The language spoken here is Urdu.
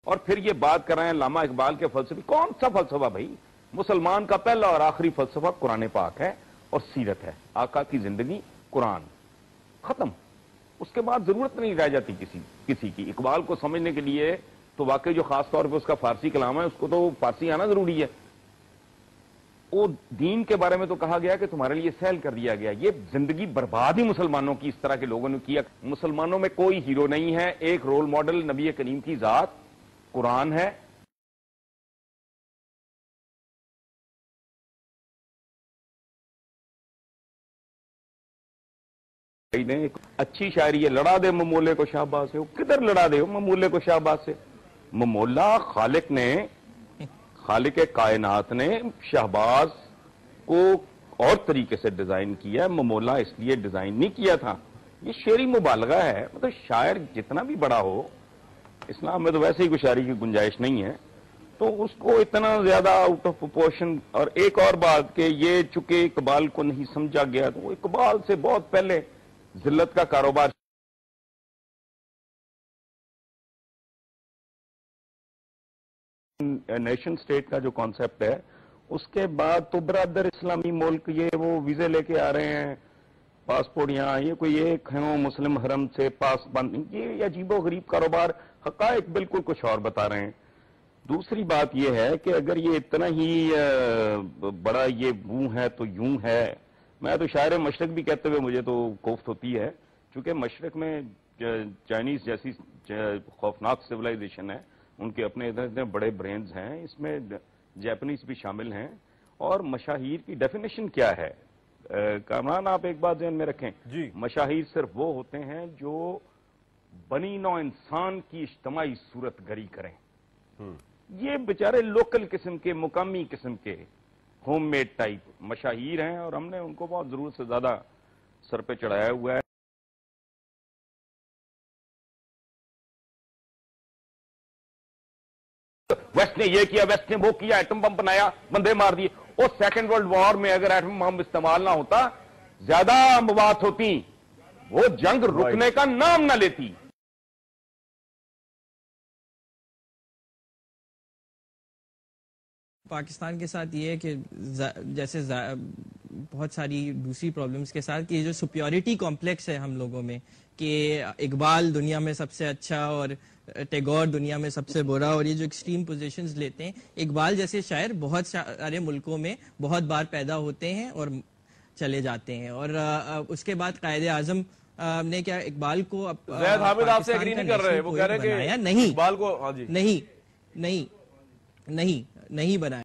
اور پھر یہ بات کر رہے ہیں علامہ اقبال کے فلسفے. کون سا فلسفہ بھائی؟ مسلمان کا پہلا اور آخری فلسفہ قرآن پاک ہے اور سیرت ہے. آقا کی زندگی، قرآن، ختم. اس کے بعد ضرورت نہیں رہ جاتی کسی کی. اقبال کو سمجھنے کے لیے تو واقعی جو خاص طور پہ اس کا فارسی کلام ہے، اس کو تو فارسی آنا ضروری ہے. وہ دین کے بارے میں تو کہا گیا کہ تمہارے لیے سہل کر دیا گیا. یہ زندگی برباد ہی مسلمانوں کی اس طرح کے لوگوں نے کیا. مسلمانوں میں کوئی ہیرو نہیں ہے. ایک رول ماڈل نبی کریم کی ذات قرآن ہے. اچھی شاعری ہے، لڑا دے ممولے کو شہباز سے. کدھر لڑا دے ممولے کو شہباز سے؟ ممولا خالق کائنات نے شہباز کو اور طریقے سے ڈیزائن کیا ہے. ممولا اس لیے ڈیزائن نہیں کیا تھا. یہ شعری مبالغہ ہے. مطلب شاعر جتنا بھی بڑا ہو، اسلام میں تو ویسے ہی کوئی شاعری کی گنجائش نہیں ہے، تو اس کو اتنا زیادہ آؤٹ آف پروپورشن. اور ایک اور بات کہ یہ چونکہ اقبال کو نہیں سمجھا گیا، تو وہ اقبال سے بہت پہلے ذلت کا کاروبار نیشن سٹیٹ کا جو کانسیپٹ ہے، اس کے بعد تو برادر اسلامی ملک یہ وہ ویزے لے کے آ رہے ہیں، پاسپورٹ یہاں، یہ کوئی ایک ہے مسلم حرم سے پاس بند. یہ عجیب و غریب کاروبار. حقائق بالکل کچھ اور بتا رہے ہیں. دوسری بات یہ ہے کہ اگر یہ اتنا ہی بڑا یہ وہ ہے تو یوں ہے. میں تو شاعر مشرق بھی کہتے ہوئے مجھے تو کوفت ہوتی ہے، چونکہ مشرق میں چائنیز جیسی خوفناک سویلائزیشن ہے، ان کے اپنے اتنے بڑے برینز ہیں. اس میں جیپنیز بھی شامل ہیں. اور مشاہیر کی ڈیفینیشن کیا ہے؟ کامران آپ ایک بات ذہن میں رکھیں. مشاہیر صرف وہ ہوتے ہیں جو بنی نوع انسان کی اجتماعی صورت گری کریں. یہ بیچارے لوکل قسم کے، مقامی قسم کے، ہوم میڈ ٹائپ مشاہیر ہیں، اور ہم نے ان کو بہت ضرورت سے زیادہ سر پہ چڑھایا ہوا ہے. ویسٹ نے یہ کیا، ویسٹ نے وہ کیا، ایٹم بم بنایا، بندے مار دیے. اور سیکنڈ ورلڈ وار میں اگر ایٹم بم استعمال نہ ہوتا، زیادہ اموات ہوتی، وہ جنگ رکنے کا نام نہ لیتی. پاکستان کے ساتھ یہ ہے کہ جیسے بہت ساری دوسری پرابلمز کے ساتھ کہ یہ جو سپیورٹی کمپلیکس ہے ہم لوگوں میں، کہ اقبال دنیا میں سب سے اچھا اور ٹیگور دنیا میں سب سے برا، اور یہ جو ایکسٹریم پوزیشنز لیتے ہیں. اقبال جیسے شاعر بہت سارے ملکوں میں بہت بار پیدا ہوتے ہیں اور چلے جاتے ہیں. اور اس کے بعد قائد اعظم نے کیا اقبال کو زید حامد آپ سے ایگری نہیں کر رہے، وہ کہہ رہے ہیں کہ نہیں، اقبال کو نہیں بنایا.